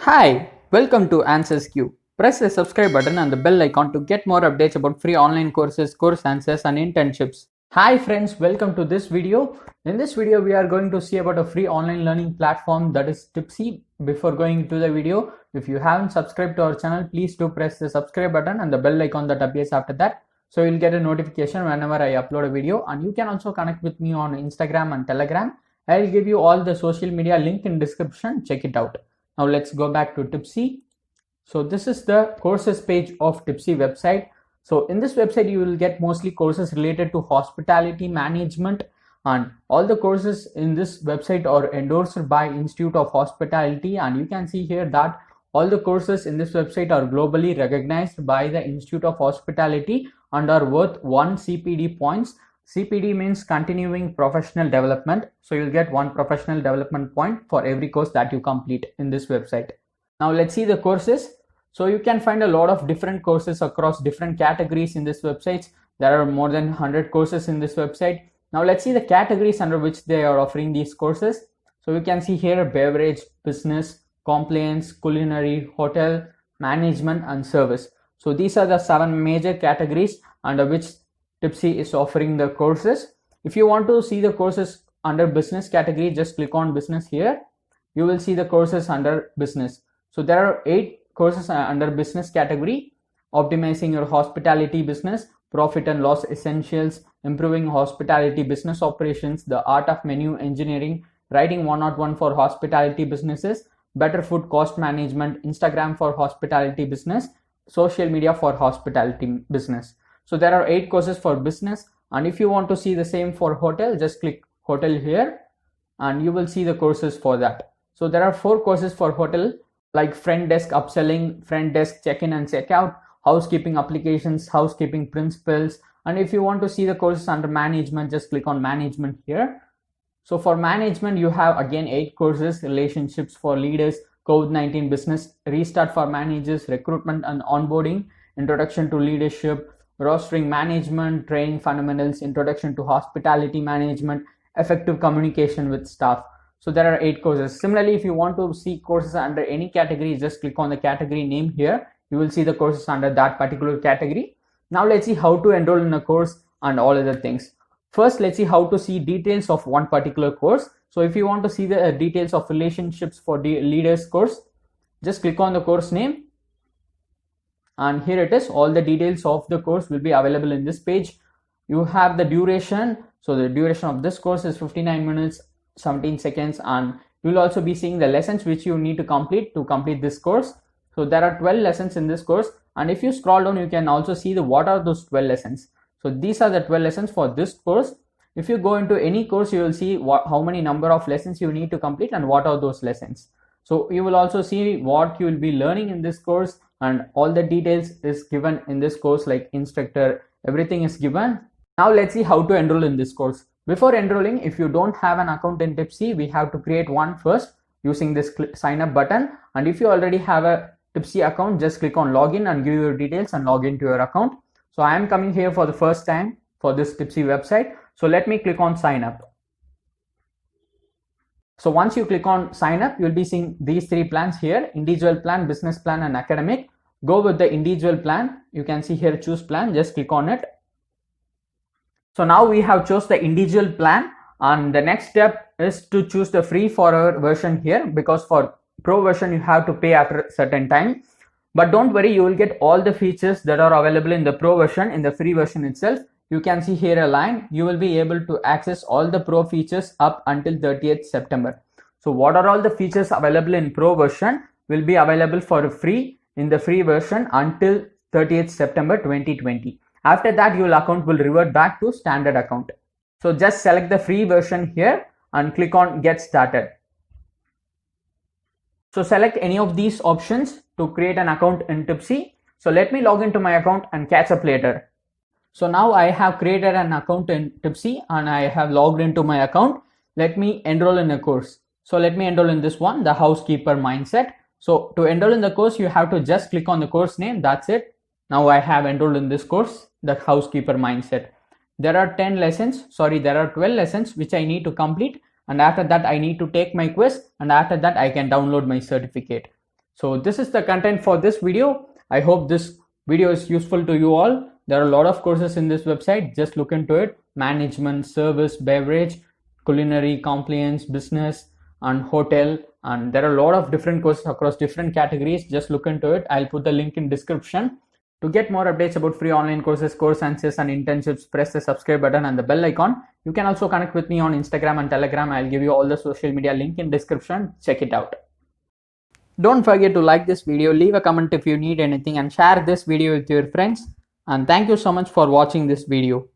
Hi, welcome to Answers Q. Press the subscribe button and the bell icon to get more updates about free online courses, course answers and internships. Hi friends, welcome to this video. In this video, we are going to see about a free online learning platform that is Tipsy. Before going to the video, if you haven't subscribed to our channel, please do press the subscribe button and the bell icon that appears after that. So you'll get a notification whenever I upload a video, and you can also connect with me on Instagram and Telegram. I'll give you all the social media link in description. Check it out. Now let's go back to Tipsy. So this is the courses page of Tipsy website. So in this website, you will get mostly courses related to hospitality management, and all the courses in this website are endorsed by Institute of Hospitality. And you can see here that all the courses in this website are globally recognized by the Institute of Hospitality and are worth 1 CPD points. CPD means continuing professional development. So you'll get 1 professional development point for every course that you complete in this website. Now let's see the courses. So you can find a lot of different courses across different categories in this website. There are more than 100 courses in this website. Now let's see the categories under which they are offering these courses. So you can see here beverage, business, compliance, culinary, hotel, management and service. So these are the 7 major categories under which Tipsy is offering the courses. If you want to see the courses under business category, just click on business here. You will see the courses under business. So there are 8 courses under business category: optimizing your hospitality business, profit and loss essentials, improving hospitality business operations, the art of menu engineering, writing 101 for hospitality businesses, better food cost management, Instagram for hospitality business, social media for hospitality business. So there are 8 courses for business, and if you want to see the same for hotel, just click hotel here and you will see the courses for that. So there are 4 courses for hotel, like front desk upselling, front desk check-in and check-out, housekeeping applications, housekeeping principles. And if you want to see the courses under management, just click on management here. So for management, you have again 8 courses: relationships for leaders, COVID-19 business, restart for managers, recruitment and onboarding, introduction to leadership, rostering management, training fundamentals, introduction to hospitality management, effective communication with staff. So there are 8 courses. Similarly, if you want to see courses under any category, just click on the category name here. You will see the courses under that particular category. Now let's see how to enroll in a course and all other things. First, let's see how to see details of one particular course. So if you want to see the details of relationships for the leaders course, just click on the course name. And here it is. All the details of the course will be available in this page. You have the duration. So the duration of this course is 59 minutes 17 seconds, and you will also be seeing the lessons which you need to complete this course. So there are 12 lessons in this course, and if you scroll down, you can also see what are those 12 lessons. So these are the 12 lessons for this course. If you go into any course, you will see how many number of lessons you need to complete and what are those lessons. So you will also see what you will be learning in this course, and all the details is given in this course, like instructor, everything is given. Now let's see how to enroll in this course. Before enrolling, if you don't have an account in Tipsy, we have to create one first using this sign up button. And if you already have a Tipsy account, just click on login and give your details and log into your account. So I am coming here for the first time for this Tipsy website. So let me click on sign up. So once you click on sign up, you'll be seeing these 3 plans here: individual plan, business plan and academic. Go with the individual plan. You can see here choose plan, just click on it. So now we have chose the individual plan, and the next step is to choose the free for our version here, because for pro version you have to pay after a certain time. But don't worry, you will get all the features that are available in the pro version in the free version itself. You can see here a line. You will be able to access all the pro features up until 30th September. So what are all the features available in pro version will be available for free in the free version until 30th September 2020. After that, your account will revert back to standard account. So just select the free version here and click on get started. So select any of these options to create an account in Tipsy. So let me log into my account and catch up later. So now I have created an account in Tipsy and I have logged into my account. Let me enroll in a course. So let me enroll in this one, the housekeeper mindset. So to enroll in the course, you have to just click on the course name. That's it. Now I have enrolled in this course, the housekeeper mindset. There are 12 lessons which I need to complete, and after that I need to take my quiz, and after that I can download my certificate. So this is the content for this video. I hope this video is useful to you all. There are a lot of courses in this website. Just look into it. Management, service, beverage, culinary, compliance, business, and hotel. And there are a lot of different courses across different categories. Just look into it. I'll put the link in description. To get more updates about free online courses, course answers, and internships, press the subscribe button and the bell icon. You can also connect with me on Instagram and Telegram. I'll give you all the social media link in description. Check it out. Don't forget to like this video, leave a comment if you need anything, and share this video with your friends. And thank you so much for watching this video.